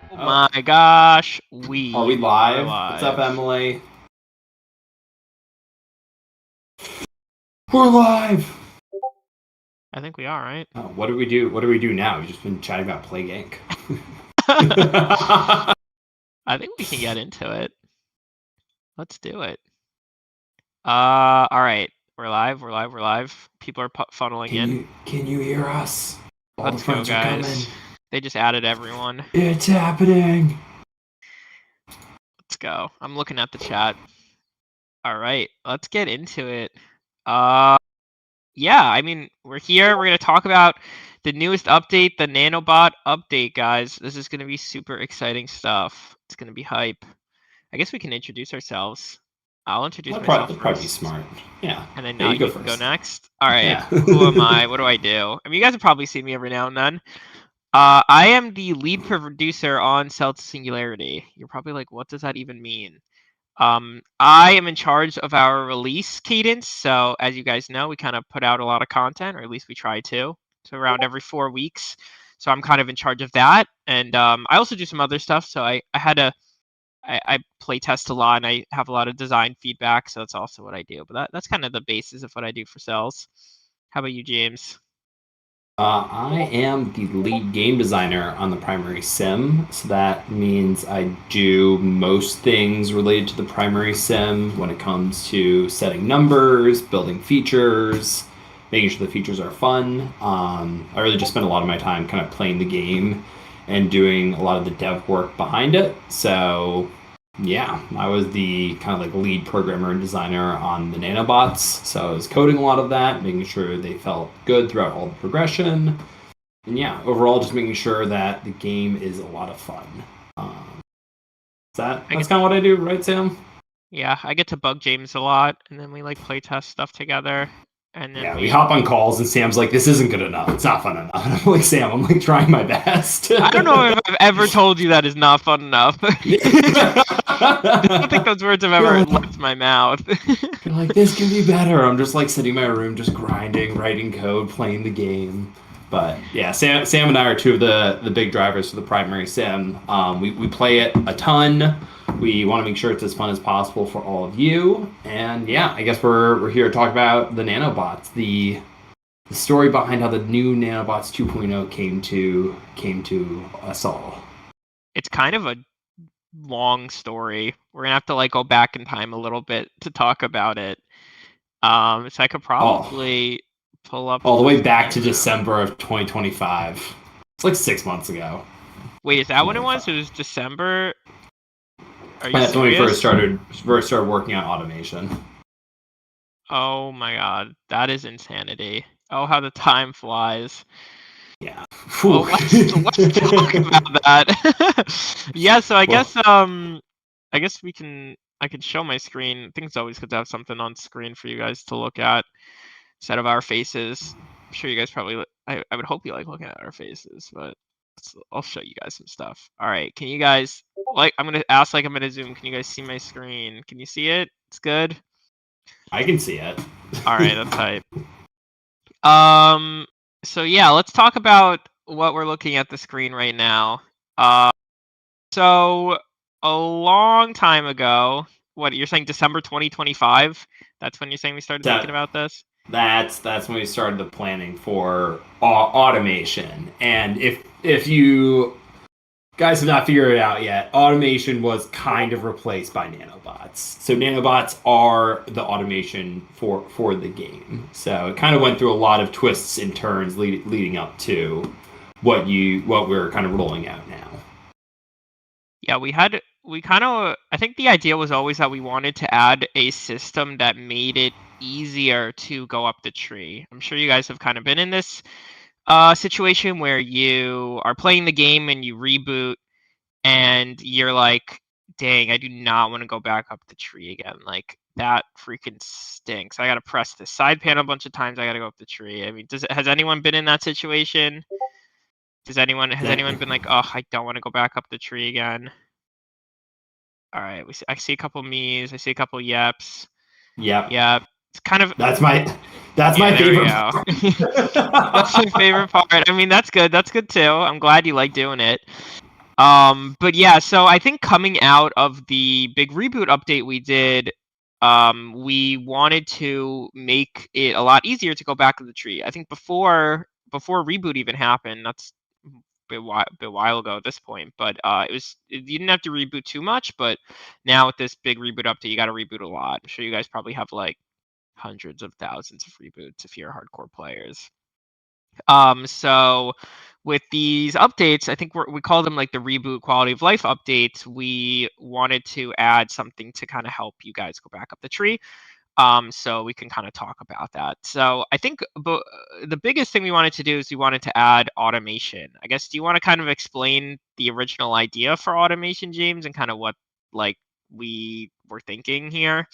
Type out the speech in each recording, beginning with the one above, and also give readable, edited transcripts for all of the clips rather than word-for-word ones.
Oh my gosh, we Are we are live? What's up, live. Emily? We're live. I think we are, right? Oh, what do we do? What do we do now? We've just been chatting about Plague Inc. I think we can get into it. Let's do it. All right. We're live. People are funneling in. Can you hear us? All Let's the go, friends are coming. guys. They just added everyone. It's happening. Let's go. I'm looking at the chat. All right, let's get into it. Yeah, I mean, we're here. We're going to talk about the newest update, the Nanobot update, guys. This is going to be super exciting stuff. It's going to be hype. I guess we can introduce ourselves. I'll introduce myself That'd probably be first. smart. Yeah. And then Yeah, you go can go first. next. All right. Yeah. Who am I? What do I do? I mean, you guys have probably seen me every now and then. I am the lead producer on Cell to Singularity. You're probably like, what does that even mean? I am in charge of our release cadence. So as you guys know, we kind of put out a lot of content, or at least we try to. So around every 4 weeks. So I'm kind of in charge of that. And I also do some other stuff. So I play test a lot and I have a lot of design feedback. So that's also what I do. But that's kind of the basis of what I do for Cells. How about you, James? I am the lead game designer on the primary sim, so that means I do most things related to the primary sim when it comes to setting numbers, building features, making sure the features are fun. I really just spend a lot of my time kind of playing the game and doing a lot of the dev work behind it. So yeah, I was the kind of like lead programmer and designer on the Nanobots. So I was coding a lot of that, making sure they felt good throughout all the progression. And yeah, overall, just making sure that the game is a lot of fun. That's kind of what I do, right, Sam? Yeah, I get to bug James a lot, and then we like play test stuff together. And then we hop on calls, and Sam's like, "This isn't good enough. It's not fun enough." And I'm like, "Sam, I'm like trying my best." I don't know if I've ever told you that is not fun enough. I don't think those words have ever left my mouth. You're like, this can be better. I'm just like sitting in my room, just grinding, writing code, playing the game. But yeah, Sam and I are two of the big drivers for the primary sim. We play it a ton. We want to make sure it's as fun as possible for all of you. And yeah, I guess we're here to talk about the Nanobots, the story behind how the new Nanobots 2.0 came to us all. It's kind of a long story. We're gonna have to like go back in time a little bit to talk about it. So I could probably pull up all the way back to December of 2025. It's like 6 months ago. Wait, is that when it was? It was December. That's when we first started working on automation. Oh my god, that is insanity. Oh, how the time flies. Yeah. Well, let's talk about that. Yeah, so I guess I can show my screen. I think it's always good to have something on screen for you guys to look at instead of our faces. I'm sure you guys probably I would hope you like looking at our faces, but I'll show you guys some stuff. All right, can you guys I'm gonna ask I'm gonna zoom. Can you guys see my screen? Can you see it? It's good. I can see it. All right, that's hype. So yeah, let's talk about what we're looking at the screen right now. So a long time ago, what you're saying, December 2025? That's when you're saying we started thinking about this? That's when we started the planning for automation. And if you guys have not figured it out yet, automation was kind of replaced by nanobots. So nanobots are the automation for the game. So it kind of went through a lot of twists and turns leading up to what we're kind of rolling out now. Yeah, I think the idea was always that we wanted to add a system that made it easier to go up the tree. I'm sure you guys have kind of been in this situation where you are playing the game and you reboot and you're like, dang, I do not want to go back up the tree again. Like, that freaking stinks. I got to press the side panel a bunch of times. I got to go up the tree. I mean, has anyone been in that situation? Has anyone been like, oh, I don't want to go back up the tree again? All right, I see a couple me's. I see a couple yeps. Yep. Yeah, it's kind of. That's my favorite. That's my favorite part. I mean, that's good. That's good too. I'm glad you like doing it. But yeah, so I think coming out of the big reboot update we did, we wanted to make it a lot easier to go back to the tree. I think before reboot even happened, that's a bit while ago at this point, but you didn't have to reboot too much, but now with this big reboot update, you got to reboot a lot. I'm sure you guys probably have like hundreds of thousands of reboots if you're hardcore players. So with these updates, I think we call them like the reboot quality of life updates. We wanted to add something to kind of help you guys go back up the tree. So we can kind of talk about that. So I think the biggest thing we wanted to do is we wanted to add automation. I guess, do you want to kind of explain the original idea for automation, James, and kind of what like we were thinking here?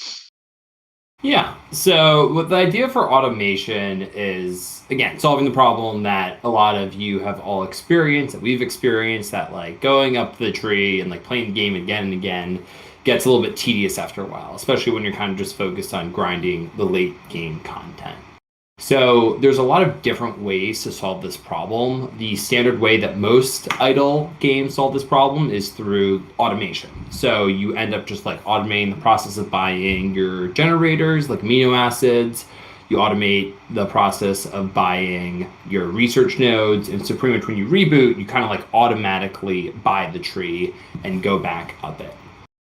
Yeah. So, what the idea for automation is, again, solving the problem that a lot of you have all experienced, that we've experienced, that like going up the tree and like playing the game again and again gets a little bit tedious after a while, especially when you're kind of just focused on grinding the late game content. So there's a lot of different ways to solve this problem. The standard way that most idle games solve this problem is through automation. So you end up just like automating the process of buying your generators, like amino acids. You automate the process of buying your research nodes. And so pretty much when you reboot, you kind of like automatically buy the tree and go back up it.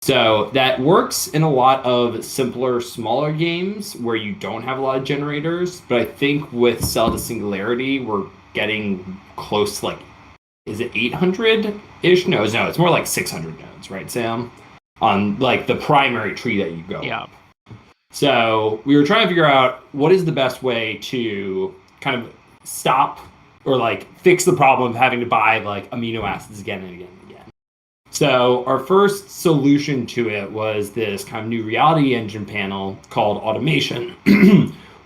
So that works in a lot of simpler, smaller games where you don't have a lot of generators. But I think with Cell to Singularity, we're getting close to like, is it 800 ish? No, it's more like 600 nodes, right, Sam? On like the primary tree that you go Yeah. up. So we were trying to figure out what is the best way to kind of stop or like fix the problem of having to buy like amino acids again and again and again. So our first solution to it was this kind of new reality engine panel called automation,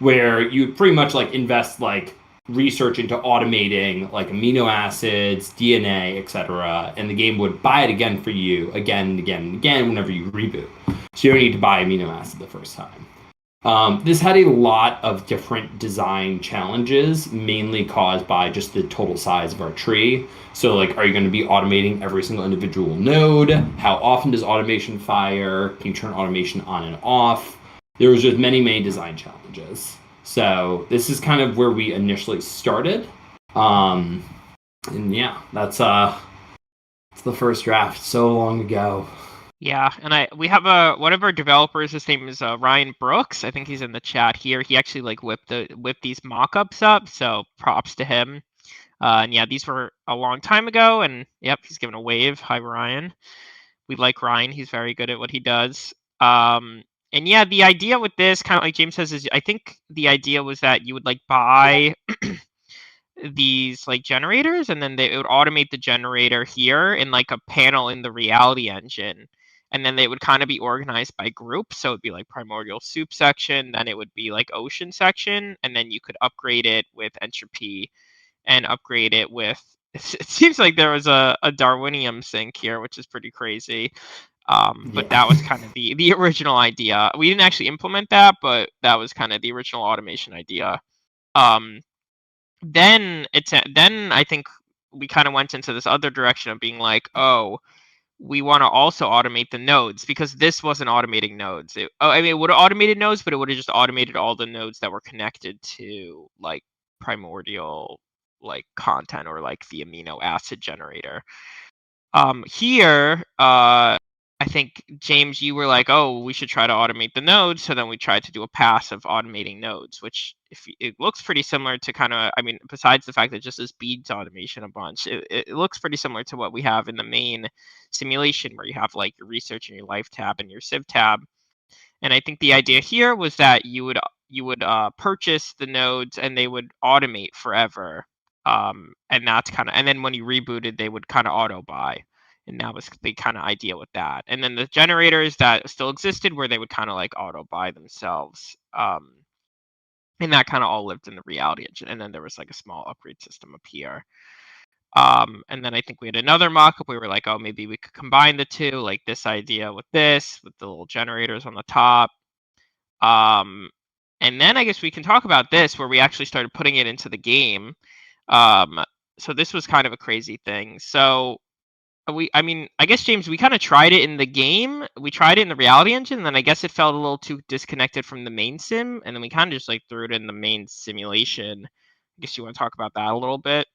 where you pretty much like invest like research into automating like amino acids, DNA, etc., and the game would buy it again for you again and again and again whenever you reboot. So you don't need to buy amino acid the first time. This had a lot of different design challenges, mainly caused by just the total size of our tree. So, like, are you going to be automating every single individual node? How often does automation fire? Can you turn automation on and off? There was just many, many design challenges. So this is kind of where we initially started. And yeah, that's the first draft so long ago. Yeah, and we have one of our developers. His name is Ryan Brooks. I think he's in the chat here. He actually like whipped these mock-ups up, so props to him. And yeah, these were a long time ago, and yep, he's giving a wave. Hi, Ryan. We like Ryan. He's very good at what he does. And yeah, the idea with this, kind of like James says, is I think the idea was that you would like buy these like generators, and then it would automate the generator here in like a panel in the reality engine, and then they would kind of be organized by groups. So it'd be like primordial soup section, then it would be like ocean section, and then you could upgrade it with entropy and upgrade it with it seems like there was a Darwinium sync here, which is pretty crazy. But Yeah. that was kind of the original idea. We didn't actually implement that, but that was kind of the original automation idea. Um, then I think we kind of went into this other direction of being like, oh, we want to also automate the nodes, because this wasn't automating nodes. I mean, it would have automated nodes, but it would have just automated all the nodes that were connected to like primordial like content or like the amino acid generator. Here, I think James, you were like, "Oh, we should try to automate the nodes." So then we tried to do a pass of automating nodes, which it looks pretty similar to kind of, I mean, besides the fact that just this beads automation a bunch, it looks pretty similar to what we have in the main simulation, where you have like your research and your life tab and your civ tab. And I think the idea here was that you would purchase the nodes and they would automate forever. And that's kind of, and then when you rebooted, they would kind of auto buy. And that was the kind of idea with that. And then the generators that still existed, where they would kind of like auto buy themselves. And that kind of all lived in the reality engine. And then there was like a small upgrade system up here. And then I think we had another mock-up. We were like, oh, maybe we could combine the two, like this idea with this, with the little generators on the top. Um, and then I guess we can talk about this, where we actually started putting it into the game. Um, so this was kind of a crazy thing. So I mean, I guess James, we kind of tried it in the game. We tried it in the reality engine, and then I guess it felt a little too disconnected from the main sim, and then we kind of just like threw it in the main simulation. I guess you want to talk about that a little bit.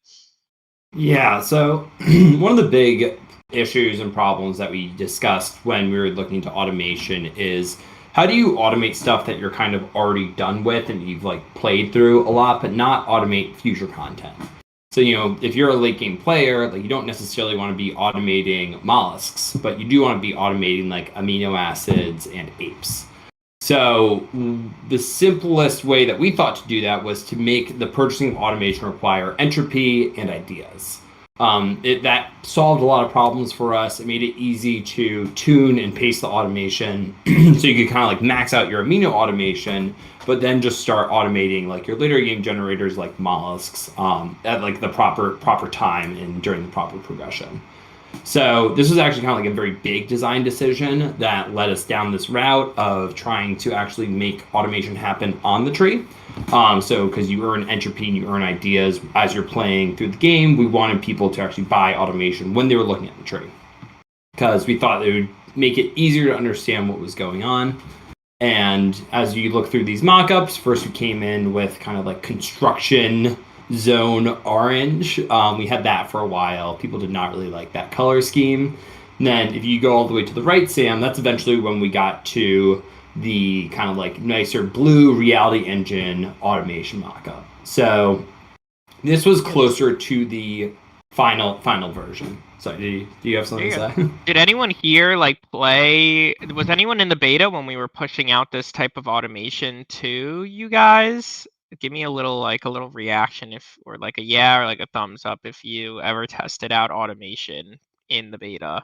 Yeah, so one of the big issues and problems that we discussed when we were looking into automation is how do you automate stuff that you're kind of already done with and you've like played through a lot, but not automate future content? So, if you're a late game player, like you don't necessarily want to be automating mollusks, but you do want to be automating like amino acids and apes. So the simplest way that we thought to do that was to make the purchasing of automation require entropy and ideas. That solved a lot of problems for us. It made it easy to tune and paste the automation so you could kind of like max out your amino automation, but then just start automating like your later game generators like mollusks at like the proper time and during the proper progression. So this was actually kind of like a very big design decision that led us down this route of trying to actually make automation happen on the tree. So because you earn entropy and you earn ideas as you're playing through the game, we wanted people to actually buy automation when they were looking at the tree. Because we thought it would make it easier to understand what was going on. And as you look through these mock-ups, first we came in with kind of like construction zone orange. We had that for a while. People did not really like that color scheme. And then if you go all the way to the right, Sam, that's eventually when we got to the kind of like nicer blue reality engine automation mockup. So this was closer to the final version. So do you have something to say? Did anyone here like play? Was anyone in the beta when we were pushing out this type of automation to you guys? Give me a little reaction if, or like a yeah or like a thumbs up if you ever tested out automation in the beta.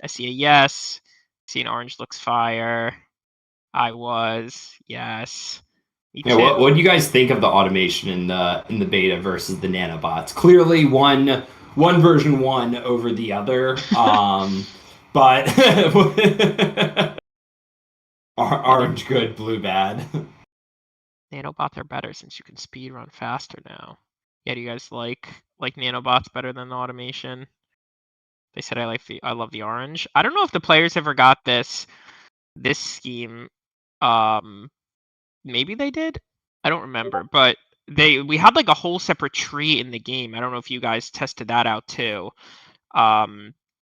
I see a yes. I see an orange looks fire. I was yes. Me Yeah, too. what do you guys think of the automation in the beta versus the nanobots? Clearly, one version won over the other, but orange good, blue bad. Nanobots are better since you can speed run faster now. Yeah, do you guys like nanobots better than the automation? They said I love the orange. I don't know if the players ever got this scheme. Um, maybe they did. I don't remember, but we had like a whole separate tree in the game. I don't know if you guys tested that out too.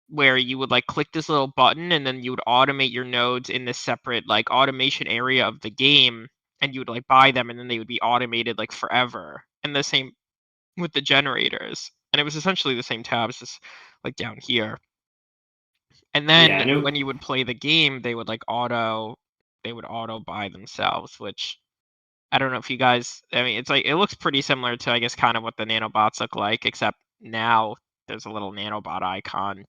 Where you would like click this little button and then you would automate your nodes in this separate like automation area of the game, and you would like buy them and then they would be automated like forever. And the same with the generators. And it was essentially the same tabs as like down here. And Yeah, then no, when you would play the game, they would auto buy themselves, which I don't know if you guys, I mean, it's like it looks pretty similar to I guess kind of what the nanobots look like, except now there's a little nanobot icon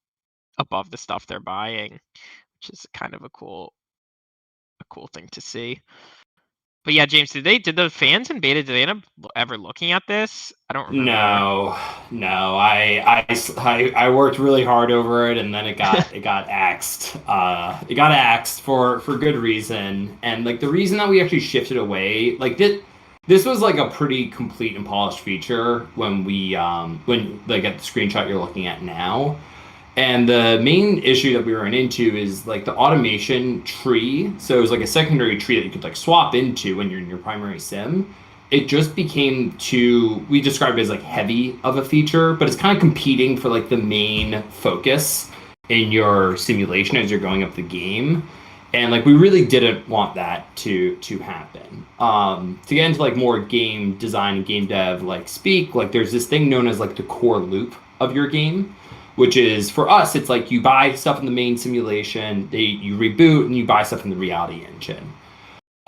above the stuff they're buying, which is kind of a cool thing to see. But yeah, James, did the fans in beta, did they end up ever looking at this? I don't remember. no. I worked really hard over it, and then it got axed. It got axed for good reason, and like the reason that we actually shifted away, like this was like a pretty complete and polished feature when when like at the screenshot you're looking at now. And the main issue that we ran into is like the automation tree. So it was like a secondary tree that you could like swap into when you're in your primary sim. It just became we described it as like heavy of a feature, but it's kind of competing for like the main focus in your simulation as you're going up the game. And like we really didn't want that to happen. To get into like more game design and game dev like speak, like there's this thing known as like the core loop of your game, which is for us, it's like you buy stuff in the main simulation, you reboot, and you buy stuff in the reality engine.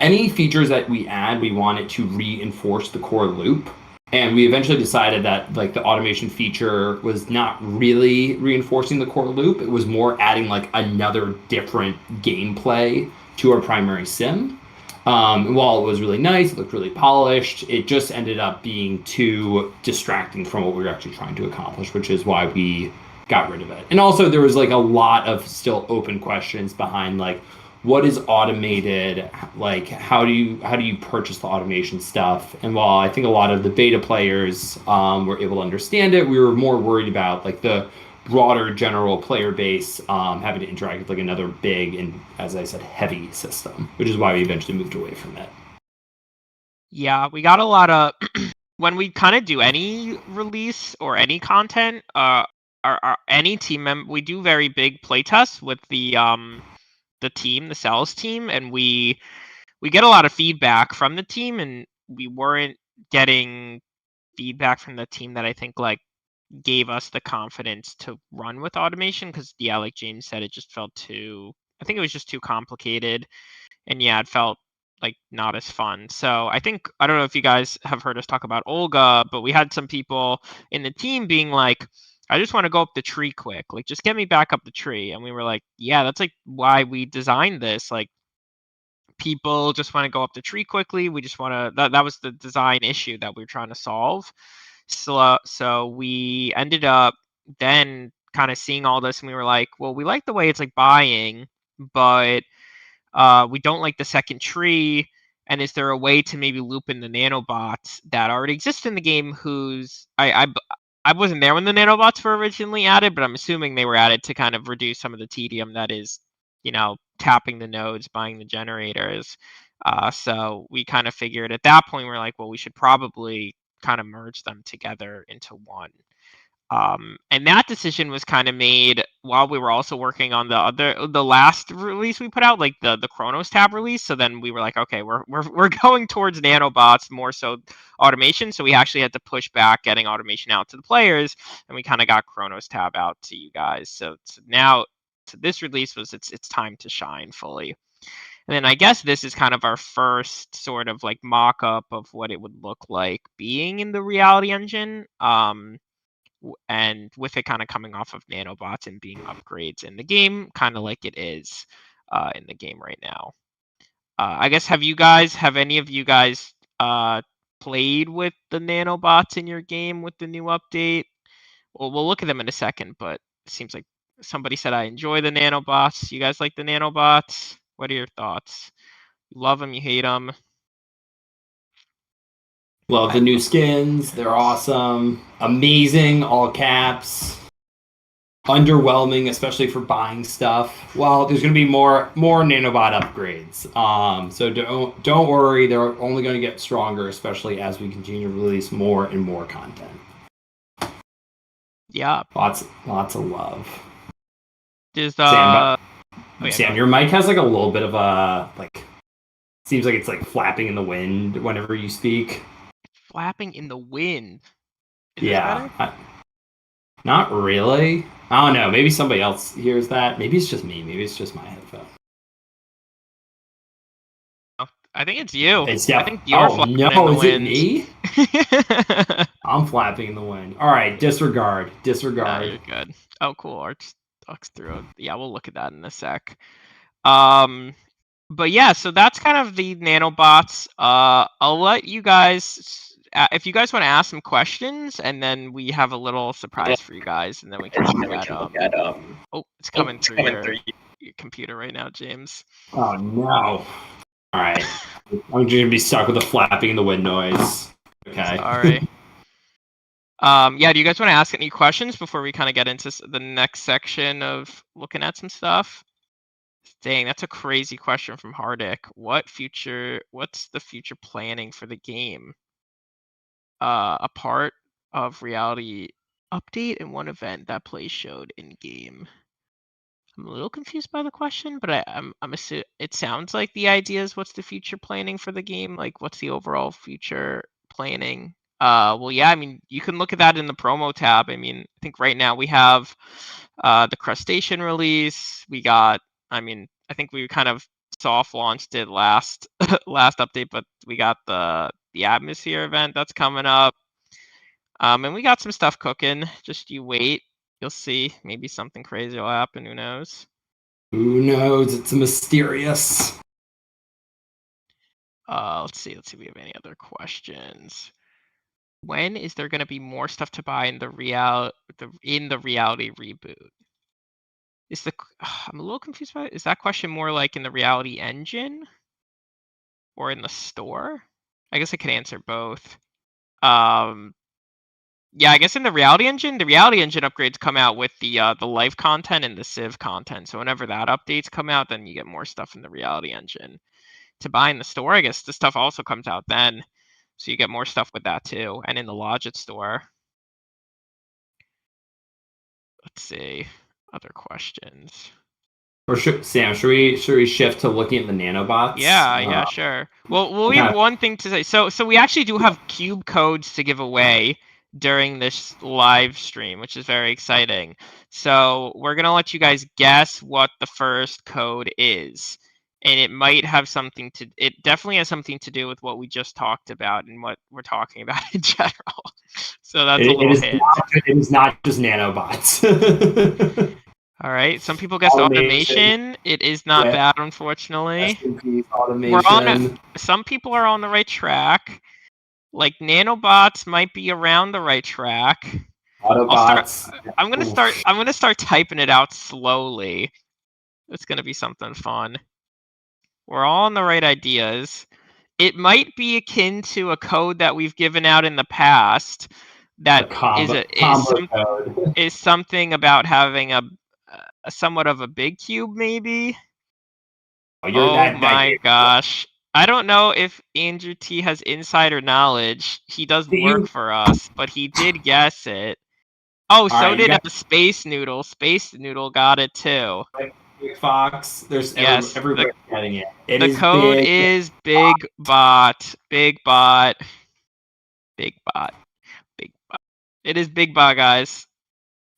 Any features that we add, we want it to reinforce the core loop. And we eventually decided that like the automation feature was not really reinforcing the core loop. It was more adding like another different gameplay to our primary sim. And while it was really nice, it looked really polished, it just ended up being too distracting from what we were actually trying to accomplish, which is why we got rid of it. And also there was like a lot of still open questions behind like what is automated, like how do you purchase the automation stuff. And while I think a lot of the beta players were able to understand it, we were more worried about like the broader general player base having to interact with like another big and, as I said, heavy system, which is why we eventually moved away from it. Yeah, we got a lot of when we kind of do any release or any content, our any team member, we do very big playtests with the team, the sales team, and we get a lot of feedback from the team, and we weren't getting feedback from the team that I think like gave us the confidence to run with automation because yeah, like James said, it just felt too. I think it was just too complicated, and yeah, it felt like not as fun. So I think I don't know if you guys have heard us talk about Olga, but we had some people in the team being like, I just want to go up the tree quick. Like just get me back up the tree. And we were like, yeah, that's like why we designed this. Like people just want to go up the tree quickly. We just want to that was the design issue that we were trying to solve. So we ended up then kind of seeing all this and we were like, well, we like the way it's like buying, but we don't like the second tree. And is there a way to maybe loop in the nanobots that already exist in the game? I wasn't there when the nanobots were originally added, but I'm assuming they were added to kind of reduce some of the tedium that is, tapping the nodes, buying the generators. So we kind of figured at that point we're like, well, we should probably kind of merge them together into one. And that decision was kind of made while we were also working on the last release we put out, like the Chronos tab release. So then we were like, okay, we're going towards nanobots more so automation. So we actually had to push back getting automation out to the players, and we kind of got Chronos tab out to you guys. So now to this release was it's time to shine fully. And then I guess this is kind of our first sort of like mock up of what it would look like being in the reality engine. And with it kind of coming off of nanobots and being upgrades in the game, kind of like it is in the game right now. I guess have any of you guys played with the nanobots in your game with the new update? Well, we'll look at them in a second, but it seems like somebody said I enjoy the nanobots. You guys like the nanobots? What are your thoughts? You love them, you hate them? Love the new skins. They're awesome. Amazing, all caps. Underwhelming, especially for buying stuff. Well, there's going to be more nanobot upgrades. So don't worry. They're only going to get stronger, especially as we continue to release more and more content. Yeah. Lots of love. Does Sam, oh, yeah, Sam, your mic has like a little bit of a like. Seems like it's like flapping in the wind whenever you speak. flapping in the wind. Is this Yeah, better? not really. I don't know. Maybe somebody else hears that. Maybe it's just me. Maybe it's just my headphone. I think it's you. It's I def- think you're Oh flapping in no, the is it wind. me? I'm flapping in the wind. All right, disregard. Nah, Disregard. you're good. Oh, cool. Arch talks through it. Yeah, we'll look at that in a sec. Um, but yeah, so that's kind of the nanobots. I'll let you guys, if you guys want to ask some questions, and then we have a little surprise for you guys, and then we can look at Oh, it's coming through your computer right now, James. Oh no. All right. I'm just gonna be stuck with the flapping in the wind noise. Okay. Sorry. Yeah, do you guys want to ask any questions before we kind of get into the next section of looking at some stuff? Dang, that's a crazy question from Hardick. What's the future planning for the game? A part of reality update and one event that plays showed in game. I'm a little confused by the question, but I'm assuming it sounds like the idea is what's the future planning for the game? Like what's the overall future planning? Well, yeah, I mean, you can look at that in the promo tab. I mean, I think right now we have the crustacean release. I think we kind of soft launched it last last update, but we got the atmosphere event that's coming up. And we got some stuff cooking. Just you wait. You'll see. Maybe something crazy will happen. Who knows? Who knows? It's mysterious. Let's see. Let's see if we have any other questions. When is there going to be more stuff to buy in the reality reboot? I'm a little confused about it. Is that question more like in the reality engine or in the store? I guess I could answer both. Um, Yeah, I guess in the Reality Engine upgrades come out with the life content and the Civ content. So whenever that updates come out, then you get more stuff in the Reality Engine. To buy in the store, I guess the stuff also comes out then. So you get more stuff with that too. And in the Logit store. Let's see. Other questions. Or Sam, should we shift to looking at the nanobots? Yeah, sure. Well, I'm we have kind one thing to say. So we actually do have cube codes to give away during this live stream, which is very exciting. So we're gonna let you guys guess what the first code is. And it might have something to it definitely has something to do with what we just talked about and what we're talking about in general. So that's a it little is hint. not, it is not just nanobots. All right. Some people guessed Automation. automation. It is not Yeah. that, unfortunately. Rest in peace, We're on automation. some people are on the right track. Like nanobots might be around the right track. I'll start Autobots. Oof. I'm gonna start typing it out slowly. It's gonna be something fun. We're all on the right ideas. It might be akin to a code that we've given out in the past A that combo code. is something about having a somewhat of a big cube maybe. Oh, you're Oh that my game. gosh. I don't know if Andrew T has insider knowledge. He does work You, for us, but he did guess it. Oh, all so right, you did got Space Noodle. Space Noodle got it too. Big Fox. There's Yes, everybody getting it. It the is code big. is Big Bot. Big Bot. Big Bot. Big Bot. It is Big Bot, guys.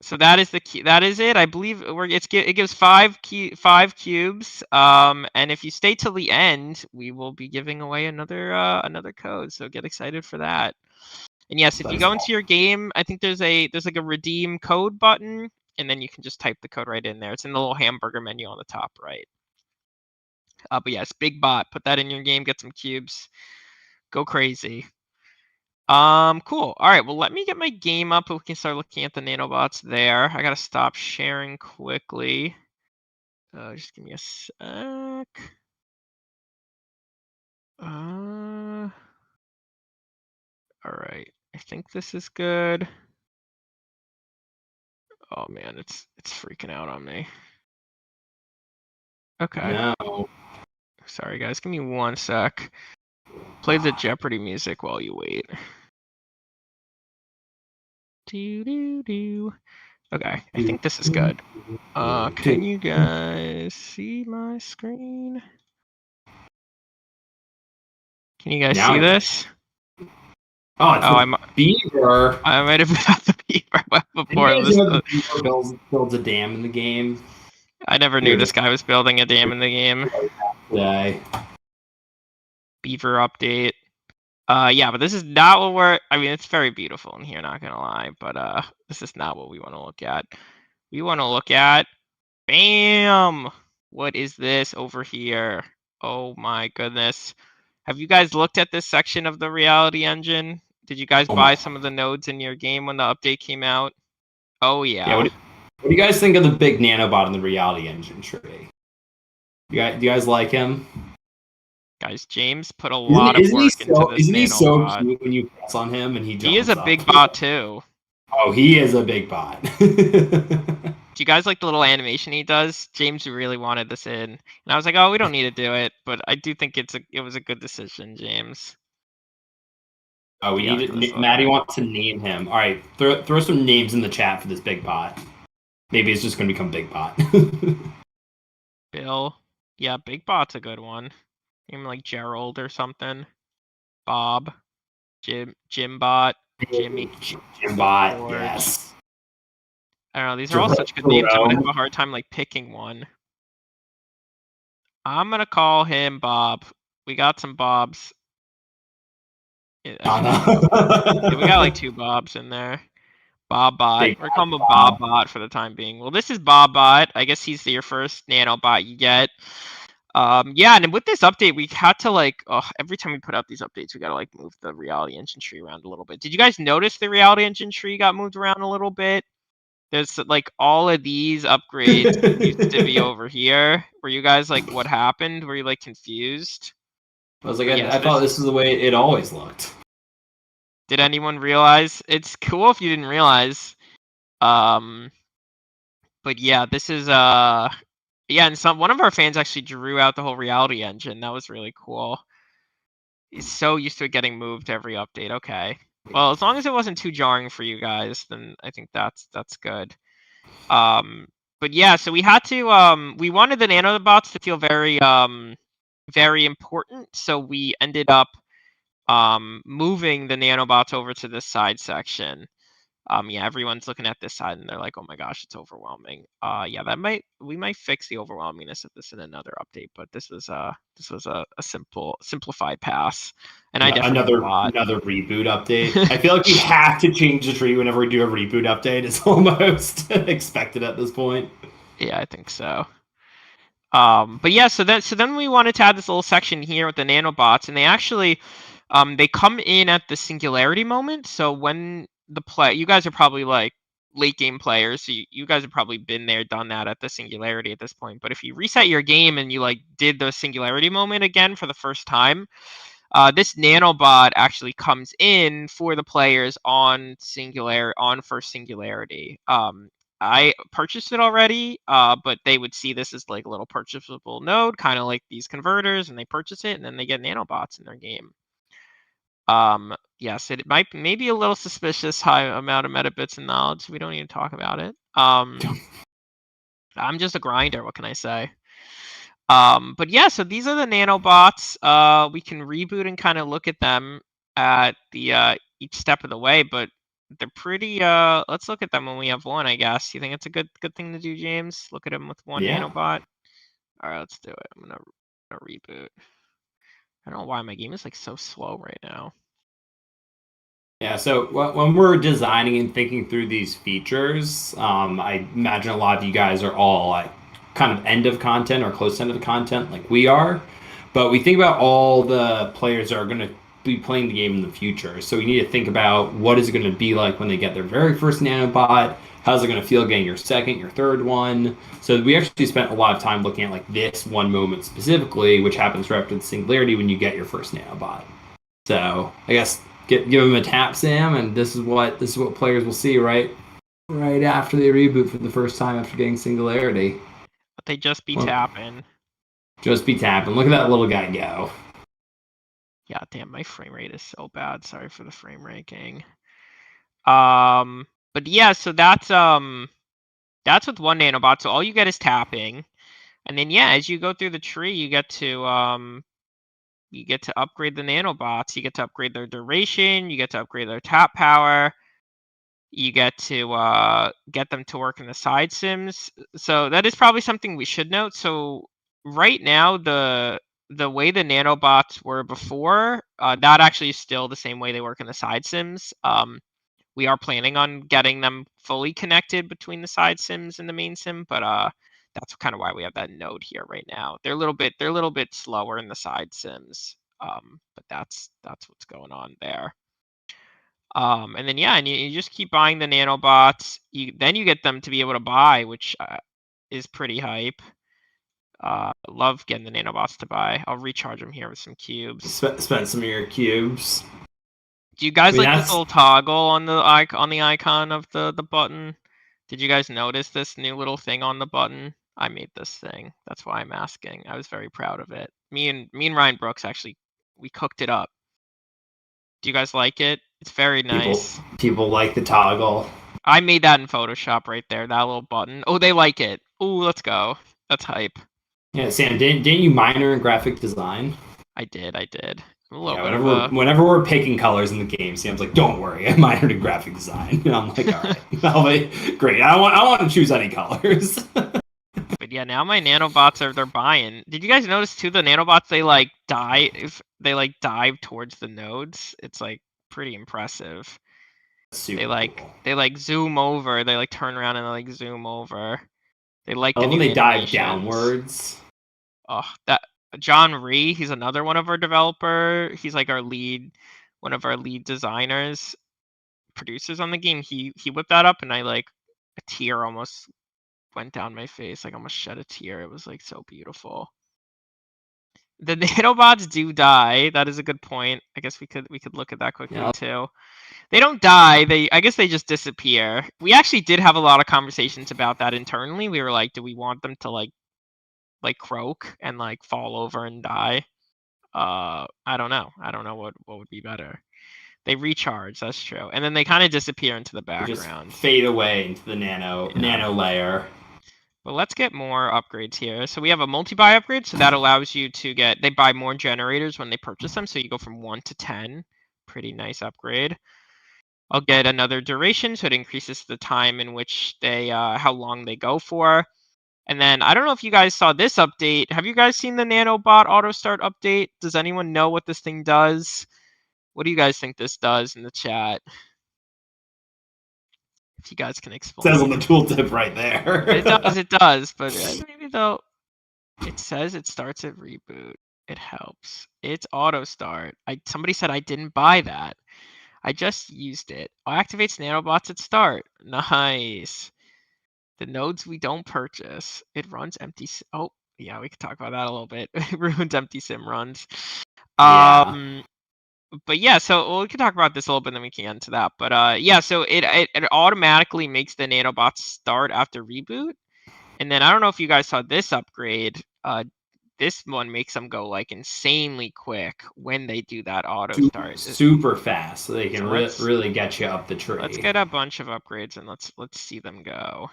So that is the key. That is it. I believe it gives five cubes. And if you stay till the end, we will be giving away another code. So get excited for that. And yes, if you That's go into your game, I think there's like a redeem code button, and then you can just type the code right in there. It's in the little hamburger menu on the top right. But yes, Big Bot. Put that in your game. Get some cubes. Go crazy. Cool. All right, well, let me get my game up and we can start looking at the nanobots there. I gotta stop sharing quickly. Just give me a sec. All right. I think this is good. Oh man, it's freaking out on me. Okay. no. Sorry guys, give me one sec. Play the Jeopardy music while you wait. Do do do. Okay, I think this is good. Can you guys see my screen? Can you guys Now see I can. this? Oh, it's Oh, the beaver. I might have got the beaver Did you before. guys know the beaver builds a dam in the game? I never knew Here, this just guy was building a dam in the game. today. Beaver update. Yeah, but this is not what we're. I mean, it's very beautiful in here. Not gonna lie, but this is not what we want to look at. We want to look at. Bam! What is this over here? Oh my goodness. Have you guys looked at this section of the Reality Engine? Did you guys Oh buy my. some of the nodes in your game when the update came out? Oh Yeah. yeah. What do you guys think of the big nanobot in the Reality Engine tree? Do you guys like him? Guys, James put a lot of work into this Isn't he so nanobot. cute when you press on him and he He is jumps a up? big bot too. Oh, he is a big bot. Do you guys like the little animation he does? James really wanted this in. And I was like, oh, we don't need to do it, but I do think it was a good decision, James. Oh, we Yeah, need look at this it. little Maddie guy. wants to name him. All right, throw some names in the chat for this big bot. Maybe it's just going to become Big Bot. Bill. Yeah, Big Bot's a good one. Name like Gerald or something. Bob. Jim Bot. Jimmy. Jim Bot, George. yes. I don't know, these are all such good names. I'm gonna have a hard time like picking one. I'm gonna call him Bob. We got some Bobs. Yeah, we got like 2 Bobs in there. Bob Bot. Big We're calling him Bob Bot for the time being. Well, this is Bob Bot. I guess he's your first Nanobot you get. Yeah, and with this update, we had to like every time we put out these updates, we gotta like move the Reality Engine tree around a little bit. Did you guys notice the Reality Engine tree got moved around a little bit? There's like all of these upgrades used to be over here. Were you guys like, what happened? Were you like confused? I was like, But yes, I thought this is the way it always looked. Did anyone realize? It's cool if you didn't realize. Um, but yeah, this is yeah, and one of our fans actually drew out the whole reality engine. That was really cool. He's so used to it getting moved every update. Okay. Well, as long as it wasn't too jarring for you guys, then I think that's good. Um, but yeah, so we had to we wanted the nanobots to feel very important, so we ended up moving the nanobots over to this side section. Yeah, everyone's looking at this side and they're like, "Oh my gosh, it's overwhelming." Yeah, we might fix the overwhelmingness of this in another update, but this was a simplified pass, and I definitely did a lot. Another reboot update. I feel like we have to change the tree whenever we do a reboot update. It's almost expected at this point. Yeah, I think so. But yeah, so then we wanted to add this little section here with the nanobots, and they actually they come in at the singularity moment. So when you guys are probably like late game players, so you guys have probably been there, done that at the singularity at this point. But if you reset your game and you like did the singularity moment again for the first time, this nanobot actually comes in for the players on first singularity. I purchased it already, but they would see this as like a little purchasable node, kind of like these converters, and they purchase it, and then they get nanobots in their game. Yes, it might maybe a little suspicious high amount of metabits and knowledge. We don't need to talk about it. I'm just a grinder. What can I say? But yeah, so these are the nanobots. We can reboot and kind of look at them at the each step of the way, but they're pretty let's look at them when we have one, I guess. You think it's a good thing to do, James? Look at them with one Yeah. nanobot? Alright, let's do it. I'm gonna reboot. I don't know why my game is like so slow right now. Yeah, so when we're designing and thinking through these features, I imagine a lot of you guys are all like kind of end of content or close to end of the content like we are. But we think about all the players that are going to be playing the game in the future. So we need to think about what is it going to be like when they get their very first nanobot. How's it going to feel getting your second, your third one? So we actually spent a lot of time looking at like this one moment specifically, which happens right after the singularity when you get your first nanobot. So I guess give them a tap, Sam, and this is what players will see right after they reboot for the first time after getting singularity. But they just be Well, tapping. just be tapping. Look at that little guy go. Yeah, damn, my frame rate is so bad. Sorry for the frame rate, gang. But yeah, so that's with one nanobot. So all you get is tapping. And then yeah, as you go through the tree, you get to upgrade the nanobots. You get to upgrade their duration, you get to upgrade their tap power, you get to get them to work in the side sims. So that is probably something we should note. So right now the way the nanobots were before, that actually is still the same way they work in the side sims. We are planning on getting them fully connected between the side sims and the main sim, but that's kind of why we have that node here right now. They're a little bit slower in the side sims, but that's what's going on there. And then yeah, and you just keep buying the nanobots. Then you get them to be able to buy, which is pretty hype. Love getting the nanobots to buy. I'll recharge them here with some cubes. Spent some of your cubes. Do you guys I mean, like this that's little toggle on the icon of the button? Did you guys notice this new little thing on the button? I made this thing. That's why I'm asking. I was very proud of it. Me and Ryan Brooks actually we cooked it up. Do you guys like it? It's very nice. people like the toggle. I made that in Photoshop right there, that little button. Oh, they like it. Oh, let's go. That's hype. Yeah, Sam, didn't you minor in graphic design? I did. I'm a little Yeah, bit of a whenever we're picking colors in the game, Sam's like, "Don't worry, I minored in graphic design." And I'm like, "All right, I'll be great. I want to choose any colors." But yeah, now my nanobots they're buying. Did you guys notice too? The nanobots they like dive towards the nodes. It's like pretty impressive. Super cool. They like zoom over. They like turn around and they like zoom over. They like I the love when new they dive animations. downwards. Oh, that John Rhee, he's another one of our developer. He's like one of our lead designers, producers on the game. He whipped that up, and I like a tear almost went down my face. Like almost shed a tear. It was like so beautiful. The nanobots do die. That is a good point. I guess we could look at that quickly Yeah, too. They don't die. I guess they just disappear. We actually did have a lot of conversations about that internally. We were like, do we want them to like croak and like fall over and die? I don't know. I don't know what would be better. They recharge, that's true. And then they kind of disappear into the they just background. fade away into the Yeah. nano layer. But let's get more upgrades here. So we have a multi-buy upgrade, so that allows you to they buy more generators when they purchase them, so you go from 1 to 10. Pretty nice upgrade. I'll get another duration, so it increases the time in which they, how long they go for. And then, I don't know if you guys saw this update. Have you guys seen the Nanobot auto start update? Does anyone know what this thing does? What do you guys think this does in the chat? If you guys can Says on explain. the tooltip right there. It does, but maybe they'll. It says it starts at reboot. It helps. It's auto start. Somebody said I didn't buy that. I just used it. Activates nanobots at start. Nice. The nodes we don't purchase. It runs empty. Oh, yeah, we could talk about that a little bit. It ruins empty sim runs. Yeah. But yeah, so we can talk about this a little bit, and then we can get into that. But yeah, so it automatically makes the nanobots start after reboot. And then I don't know if you guys saw this upgrade. This one makes them go like insanely quick when they do that auto start. Super fast, so they can So really get you up the let's tree. get a bunch of upgrades and let's see them go.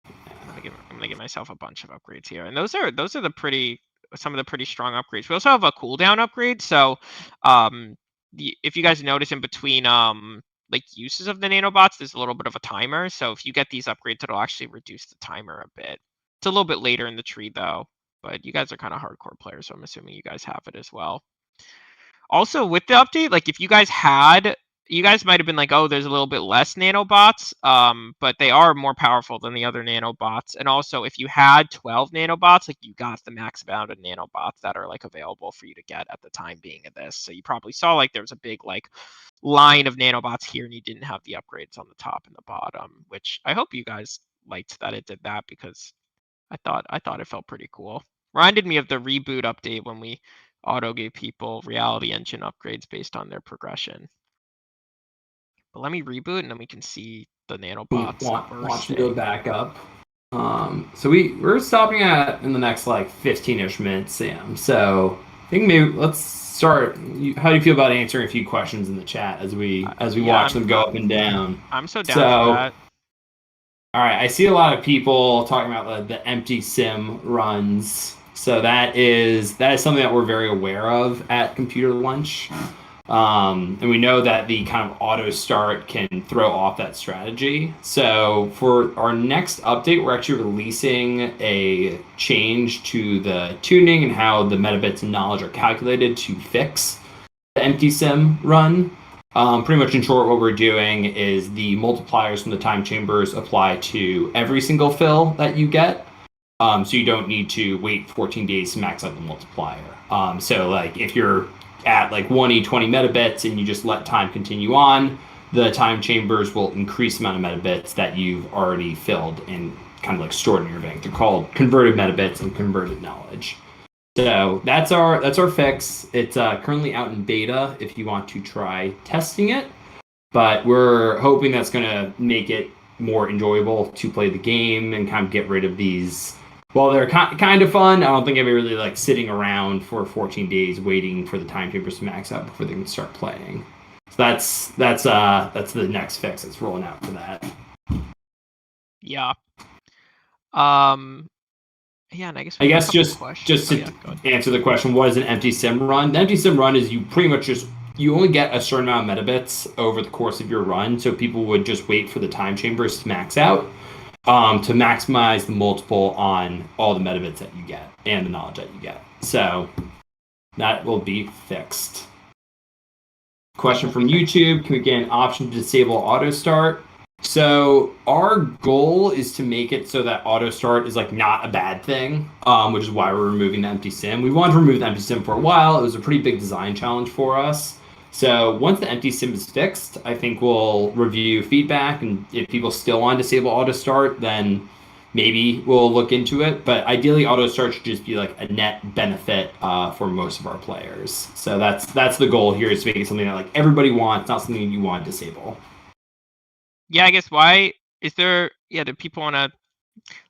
I'm gonna give myself a bunch of upgrades here, and those are some of the pretty strong upgrades. We also have a cooldown upgrade, so if you guys notice in between like uses of the nanobots, there's a little bit of a timer. So if you get these upgrades, it'll actually reduce the timer a bit. It's a little bit later in the tree though, but you guys are kind of hardcore players, so I'm assuming you guys have it as well. Also, with the update, like if you guys might have been like, oh, there's a little bit less nanobots, but they are more powerful than the other nanobots. And also, if you had 12 nanobots, like you got the max amount of nanobots that are like available for you to get at the time being of this. So you probably saw like there was a big like line of nanobots here, and you didn't have the upgrades on the top and the bottom. Which I hope you guys liked that it did that, because I thought it felt pretty cool. Reminded me of the reboot update when we auto gave people reality engine upgrades based on their progression. But let me reboot and then we can see the nanobots Watch me go bursting. back up. So we're stopping at in the next like 15-ish minutes, Sam. So I think maybe let's start. How do you feel about answering a few questions in the chat as we watch them go up and down? I'm so down for that. All right, I see a lot of people talking about the empty sim runs. So that is something that we're very aware of at Computer Lunch. And we know that the kind of auto start can throw off that strategy. So for our next update, we're actually releasing a change to the tuning and how the metabits and knowledge are calculated to fix the empty sim run. Pretty much in short, what we're doing is the multipliers from the time chambers apply to every single fill that you get. So you don't need to wait 14 days to max out the multiplier. So like if you're at like 1e20 metabits and you just let time continue on, the time chambers will increase the amount of metabits that you've already filled and kind of like stored in your bank. They're called converted metabits and converted knowledge. So that's our fix. It's currently out in beta if you want to try testing it, but we're hoping that's going to make it more enjoyable to play the game and kind of get rid of these. Well, they're kind of fun. I don't think I'd be really like sitting around for 14 days waiting for the time chambers to max out before they can start playing. So that's the next fix that's rolling out for that. Yeah. Yeah, and I guess just to answer the question, what is an empty sim run? The empty sim run is you pretty much you only get a certain amount of metabits over the course of your run, so people would just wait for the time chambers to max out to maximize the multiple on all the metabits that you get and the knowledge that you get. So that will be fixed. Question from YouTube: can we get an option to disable auto start? So our goal is to make it so that auto start is like not a bad thing, which is why we're removing the empty sim. We wanted to remove the empty sim for a while. It was a pretty big design challenge for us. So once the empty sim is fixed, I think we'll review feedback, and if people still want to disable auto start, then maybe we'll look into it. But ideally, auto start should just be like a net benefit for most of our players. So that's the goal here, is to make it something that like everybody wants, not something you want to disable. Yeah, I guess why is there? Yeah, do people want to?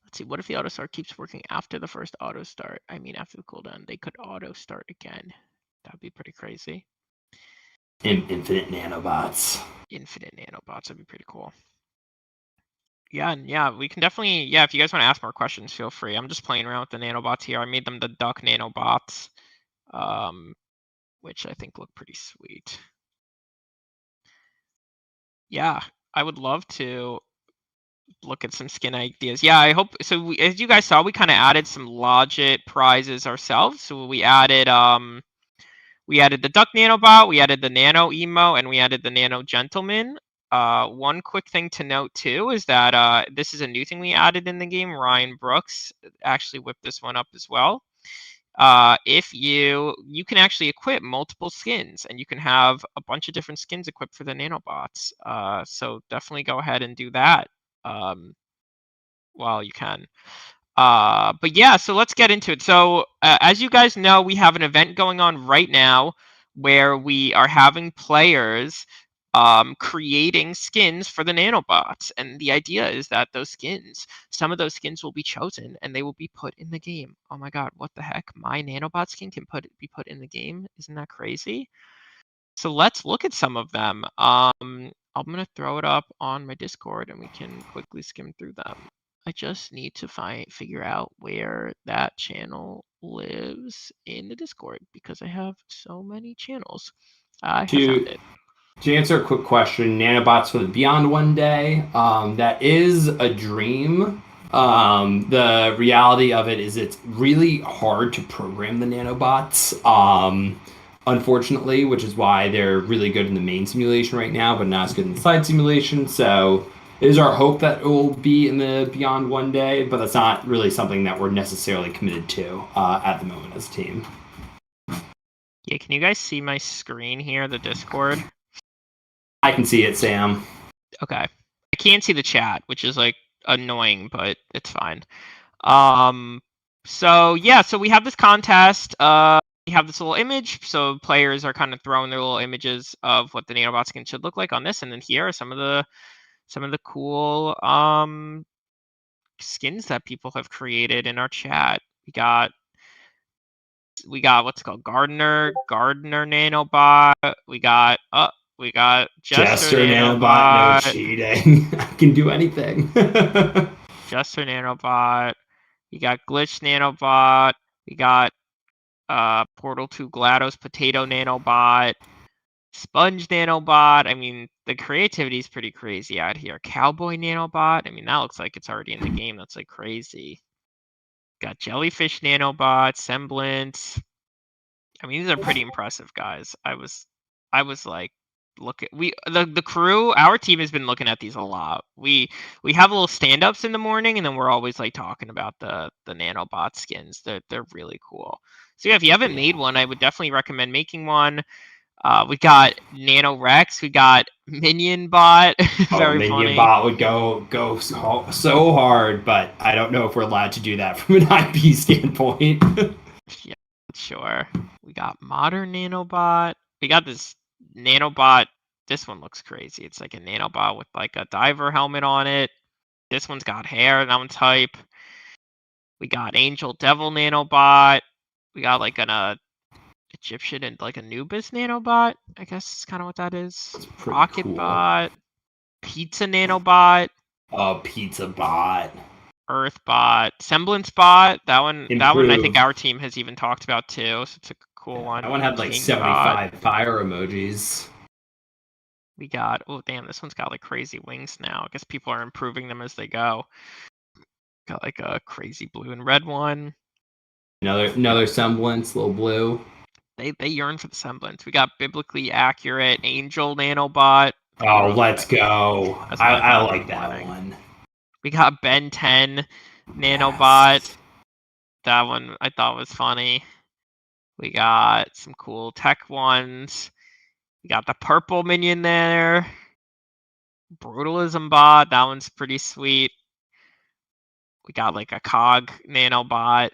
Let's see. What if the auto start keeps working after the first auto start? I mean, after the cooldown, they could auto start again. That'd be pretty crazy. Infinite nanobots. Infinite nanobots. That'd be pretty cool. Yeah, and yeah, we can definitely. Yeah, if you guys want to ask more questions, feel free. I'm just playing around with the nanobots here. I made them the duck nanobots, which I think look pretty sweet. Yeah, I would love to look at some skin ideas. Yeah, I hope so. As you guys saw, we kind of added some Logit prizes ourselves. So we added the Duck Nanobot, we added the Nano Emo, and we added the Nano Gentleman. One quick thing to note too is that this is a new thing we added in the game. Ryan Brooks actually whipped this one up as well. If you can actually equip multiple skins, and you can have a bunch of different skins equipped for the nanobots. So definitely go ahead and do that while you can. But yeah, so let's get into it. So as you guys know, we have an event going on right now where we are having players creating skins for the nanobots, and the idea is that some of those skins will be chosen and they will be put in the game. Oh my god, what the heck? My nanobot skin can be put in the game? Isn't that crazy? So let's look at some of them. I'm gonna throw it up on my Discord and we can quickly skim through them. I just need to figure out where that channel lives in the Discord because I have so many channels. I have found To it. To answer a quick question, nanobots for the beyond one day. That is a dream. The reality of it is it's really hard to program the nanobots. Unfortunately, which is why they're really good in the main simulation right now, but not as good in the side simulation. So it is our hope that it will be in the beyond one day, but that's not really something that we're necessarily committed to at the moment as a team. Yeah, can you guys see my screen here, the Discord? I can see it, Sam. Okay. I can't see the chat, which is like annoying, but it's fine. So yeah, so we have this contest. We have this little image, so players are kind of throwing their little images of what the nanobot skin should look like on this, and then here are some of the cool skins that people have created in our chat. We got what's called Gardener Nanobot. We got Jester Jester Nanobot, no Nanobot. cheating. I can do anything. Jester Nanobot. We got Glitch Nanobot. We got Portal 2 GLaDOS Potato Nanobot. Sponge Nanobot. I mean, the creativity is pretty crazy out here. Cowboy Nanobot. I mean, that looks like it's already in the game. That's like crazy. Got Jellyfish Nanobot. Semblance. I mean, these are pretty impressive, guys. I was like, look at the crew. Our team has been looking at these a lot. We have little stand-ups in the morning, and then we're always like talking about the nanobot skins. They're really cool. So yeah, if you haven't made one, I would definitely recommend making one. We got Nano Rex. We got Minion Bot. Very Minion funny. Bot would go so hard, but I don't know if we're allowed to do that from an IP standpoint. Yeah, sure. We got Modern Nanobot. We got this Nanobot. This one looks crazy. It's like a Nanobot with like a diver helmet on it. This one's got hair. That one's hype. We got Angel Devil Nanobot. We got like an Egyptian and like Anubis Nanobot. I guess is kind of what that is. That's pretty Rocket cool. Bot. Pizza Nanobot. Oh, Pizza Bot. Earth Bot. Semblance Bot. That one I think Improved. our team has even talked about too. So it's a cool one. That one had like King 75 Bot. fire emojis. We got, oh damn, this one's got like crazy wings now. I guess people are improving them as they go. Got like a crazy blue and red one. Another semblance, little blue. They yearn for the semblance. We got biblically accurate Angel Nanobot. Oh, let's go. That's what I I thought like in the that morning. one. We got Ben 10 Nanobot. Yes. That one I thought was funny. We got some cool tech ones. We got the purple minion there. Brutalism Bot. That one's pretty sweet. We got like a cog nanobot,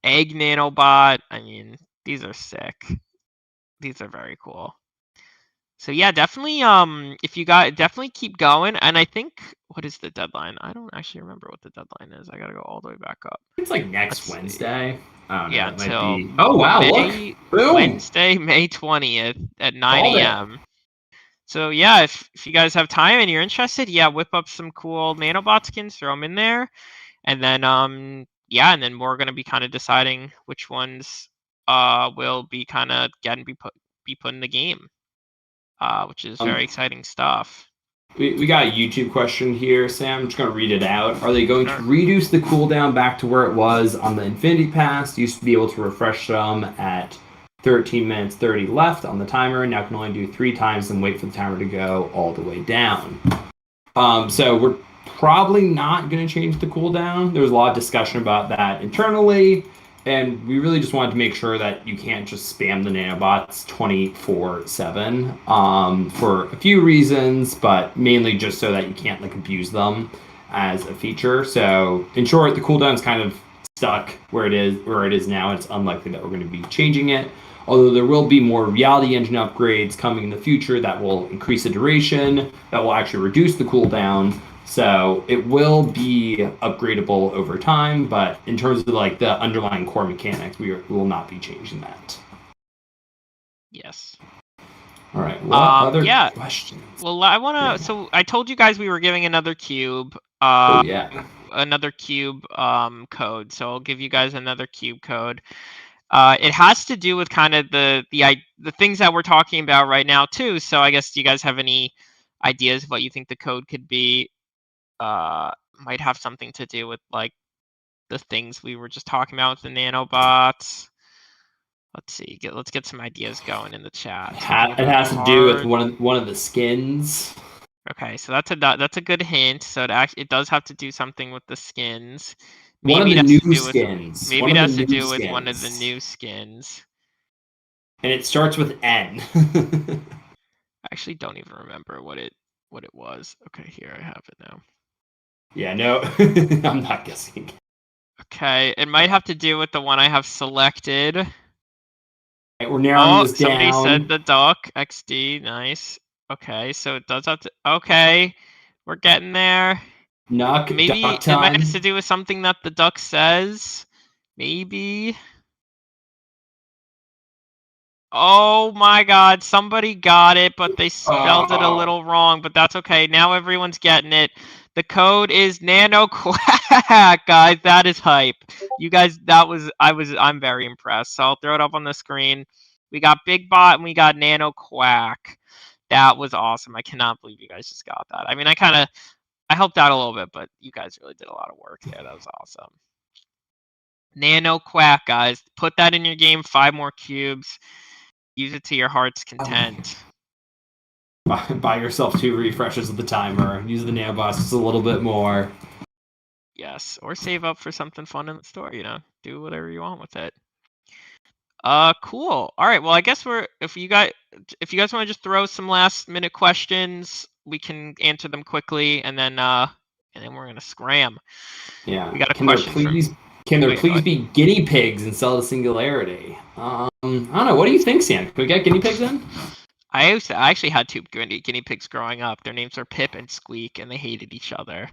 egg nanobot. I mean, these are sick. These are very cool. So yeah, definitely if you got definitely keep going. And I think, what is the deadline? I don't actually remember what the deadline is. I gotta go all the way back up. It's like Let's next see. Wednesday. I don't know. Yeah, It might until be. Oh wow! Look, boom! Wednesday, May 20th at 9 Called it. a.m. So yeah, if you guys have time and you're interested, yeah, whip up some cool nanobot skins, throw them in there, and then yeah, and then we're gonna be kind of deciding which ones will be kind of be put in the game, which is very exciting stuff. We got a YouTube question here, Sam. I'm just going to read it out. Are they going to Sure. reduce the cooldown back to where it was on the Infinity Pass? Used to be able to refresh them at 13 minutes 30 left on the timer. Now can only do 3 times and wait for the timer to go all the way down. So we're probably not going to change the cooldown. There was a lot of discussion about that internally. And we really just wanted to make sure that you can't just spam the nanobots 24/7 for a few reasons, but mainly just so that you can't like abuse them as a feature. So in short, the cooldown is kind of stuck where it is now. It's unlikely that we're going to be changing it. Although there will be more reality engine upgrades coming in the future that will increase the duration, that will actually reduce the cooldown. So it will be upgradable over time, but in terms of like the underlying core mechanics, we will not be changing that. Yes. All right. What other yeah. questions? Well, I wanna. So I told you guys we were giving another cube. Oh yeah. Another cube code. So I'll give you guys another cube code. It has to do with kind of the things that we're talking about right now too. So I guess, do you guys have any ideas of what you think the code could be? Might have something to do with like the things we were just talking about with the nanobots. Let's see. Let's get some ideas going in the chat. It has to do with one of the skins. Okay, so that's a good hint. So it does have to do something with the skins. One of the new skins. Maybe it has to do with one of the new skins. And it starts with N. I actually don't even remember what it was. Okay, here I have it now. Yeah, no, I'm not guessing. Okay, it might have to do with the one I have selected. Right, we're narrowing this down. Somebody said the duck. XD, nice. Okay, so it does have to. Okay, we're getting there. Maybe it might have to do with something that the duck says. Maybe. Oh my god, somebody got it, but they spelled it a little wrong, but that's okay. Now everyone's getting it. The code is Nano Quack, guys. That is hype. You guys, I'm very impressed. So I'll throw it up on the screen. We got Big Bot and we got Nano Quack. That was awesome. I cannot believe you guys just got that. I mean, I helped out a little bit, but you guys really did a lot of work there. That was awesome. Nano Quack, guys. Put that in your game. 5 more cubes. Use it to your heart's content. Buy yourself 2 refreshes of the timer. Use the nanobots just a little bit more. Yes, or save up for something fun in the store. Do whatever you want with it. Cool. All right. Well, I guess if you guys want to just throw some last minute questions, we can answer them quickly, and then we're gonna scram. Yeah. We got a question. Can there please be guinea pigs in Cell to Singularity? I don't know. What do you think, Sam? Can we get guinea pigs in? I actually had 2 guinea pigs growing up. Their names are Pip and Squeak, and they hated each other.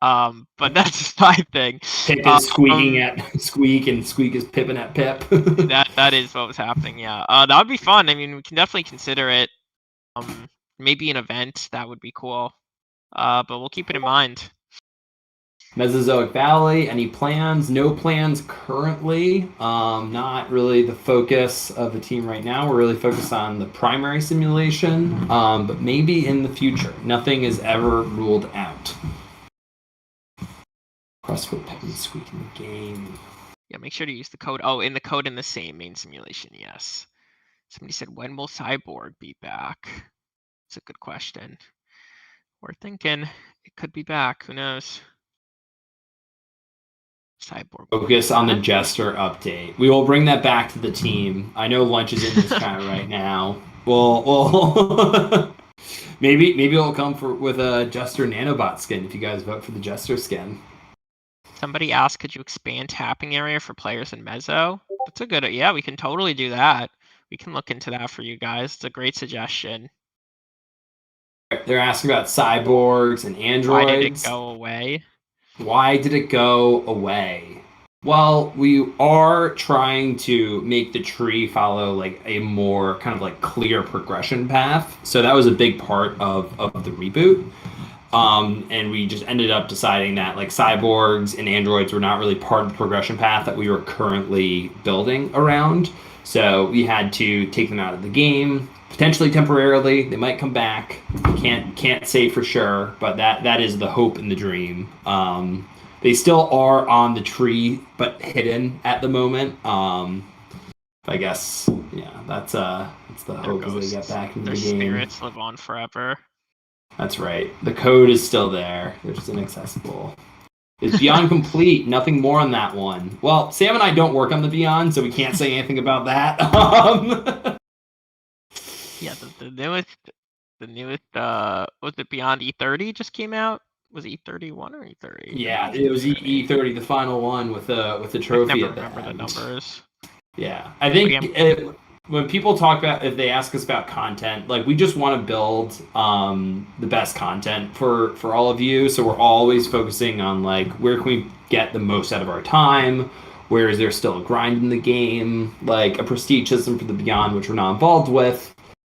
But that's just my thing. Pip is squeaking at Squeak, and Squeak is pipping at Pip. that is what was happening. Yeah. That would be fun. I mean, we can definitely consider it. Maybe an event that would be cool. But we'll keep it in mind. Mesozoic Valley, any plans? No plans currently. Not really the focus of the team right now. We're really focused on the primary simulation, but maybe in the future. Nothing is ever ruled out. Crossfoot, Pep, and Squeak in the game. Yeah, make sure to use the code. Oh, in the same main simulation, yes. Somebody said, when will Cyborg be back? It's a good question. We're thinking it could be back. Who knows? Cyborg. Focus on the Jester update. We will bring that back to the team. I know Lunch is in this chat right now. Well, maybe it'll come with a Jester Nanobot skin if you guys vote for the Jester skin. Somebody asked, could you expand tapping area for players in Mezzo? That's a good, yeah, we can totally do that. We can look into that for you guys. It's a great suggestion. They're asking about cyborgs and Why did it androids. go away? Why did it go away? Well, we are trying to make the tree follow like a more kind of like clear progression path. So that was a big part of the reboot. And we just ended up deciding that like cyborgs and androids were not really part of the progression path that we were currently building around. So we had to take them out of the game, potentially temporarily. They might come back. Can't say for sure, but that is the hope and the dream. They still are on the tree, but hidden at the moment. I guess yeah, that's the hope as they get back into Their the game. spirits live on forever. That's right. The code is still there. They're just inaccessible. Is Beyond complete? Nothing more on that one. Well, Sam and I don't work on the Beyond, so we can't say anything about that. Yeah, the newest was it Beyond E30 just came out? Was it E31 or E30? Yeah, it was E30, the final one with the trophy at the end. I never remember the numbers. Yeah, I think when people talk about, if they ask us about content, like we just want to build the best content for all of you. So we're always focusing on like where can we get the most out of our time. Where is there still a grind in the game, like a prestige system for the Beyond, which we're not involved with,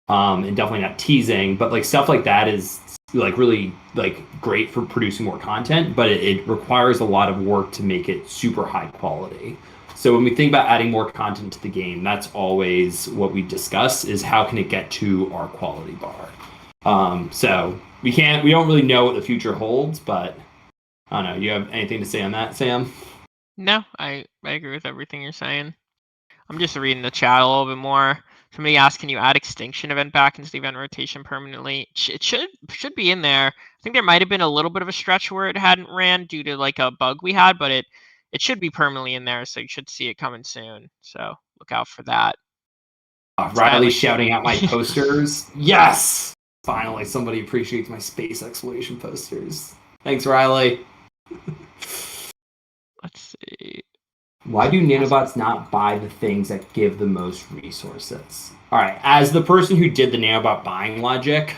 and definitely not teasing. But like stuff like that is like really like great for producing more content, but it requires a lot of work to make it super high quality. So when we think about adding more content to the game, that's always what we discuss is how can it get to our quality bar. So we don't really know what the future holds, but I don't know. You have anything to say on that, Sam? No, I agree with everything you're saying. I'm just reading the chat a little bit more. Somebody asked, can you add extinction event back into the event rotation permanently? It should be in there. I think there might have been a little bit of a stretch where it hadn't ran due to like a bug we had, but it should be permanently in there, so you should see it coming soon. So look out for that. Riley shouting out my posters. Yes! Finally, somebody appreciates my space exploration posters. Thanks, Riley. Let's see. Why do nanobots not buy the things that give the most resources? All right, as the person who did the nanobot buying logic,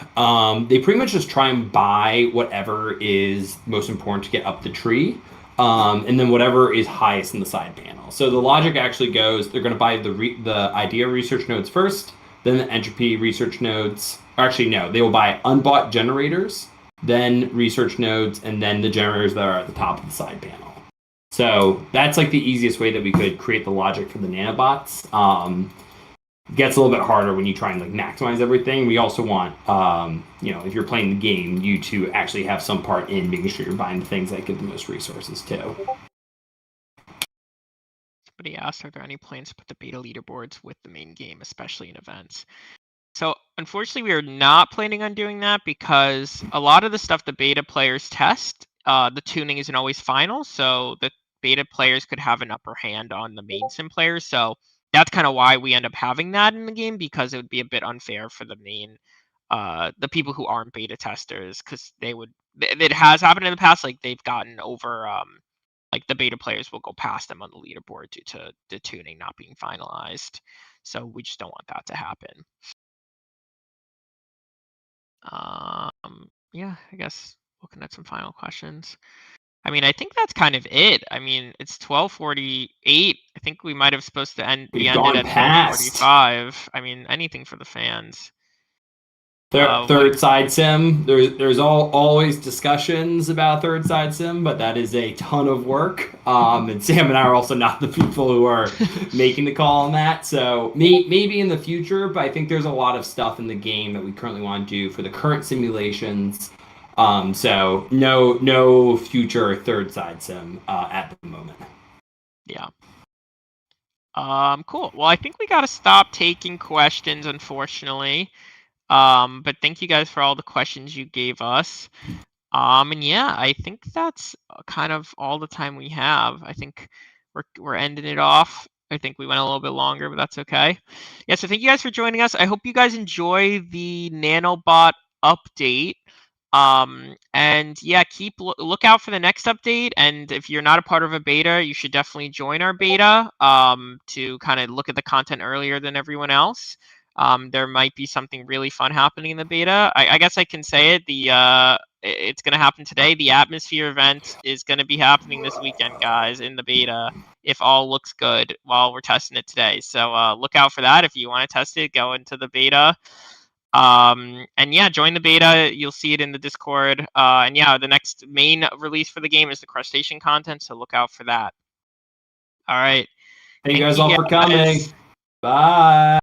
they pretty much just try and buy whatever is most important to get up the tree, and then whatever is highest in the side panel. So the logic actually goes: they're going to buy the idea research nodes first, then the entropy research nodes. Or actually, no, they will buy unbought generators, then research nodes, and then the generators that are at the top of the side panel. So that's like the easiest way that we could create the logic for the nanobots. Gets a little bit harder when you try and like maximize everything. We also want, if you're playing the game, you to actually have some part in making sure you're buying the things that give the most resources too. Somebody asked, are there any plans to put the beta leaderboards with the main game, especially in events? So unfortunately, we are not planning on doing that because a lot of the stuff the beta players test, the tuning isn't always final. So the beta players could have an upper hand on the main sim players. So that's kind of why we end up having that in the game, because it would be a bit unfair for the main, the people who aren't beta testers, because it has happened in the past. Like they've gotten over, like the beta players will go past them on the leaderboard due to the tuning not being finalized. So we just don't want that to happen. Yeah, I guess looking at some final questions. I mean, I think that's kind of it. I mean, it's 12:48. I think we might have supposed to be ended at 12:45. I mean, anything for the fans. Third side sim. There's always discussions about third side sim, but that is a ton of work. And Sam and I are also not the people who are making the call on that. So maybe in the future, but I think there's a lot of stuff in the game that we currently want to do for the current simulations. So no future third side sim at the moment. Yeah. Cool. Well, I think we got to stop taking questions, unfortunately. But thank you guys for all the questions you gave us. And yeah, I think that's kind of all the time we have. I think we're ending it off. I think we went a little bit longer, but that's okay. Yeah, so thank you guys for joining us. I hope you guys enjoy the Nanobot update. And yeah, look out for the next update. And if you're not a part of a beta, you should definitely join our beta to kind of look at the content earlier than everyone else. There might be something really fun happening in the beta. I guess I can say it. It's going to happen today. The atmosphere event is going to be happening this weekend, guys, in the beta. If all looks good while we're testing it today, so look out for that. If you want to test it, go into the beta. And yeah, join the beta. You'll see it in the Discord. And yeah, the next main release for the game is the crustacean content, so look out for that. All right. Thank you Thank guys you all for coming. guys. Bye.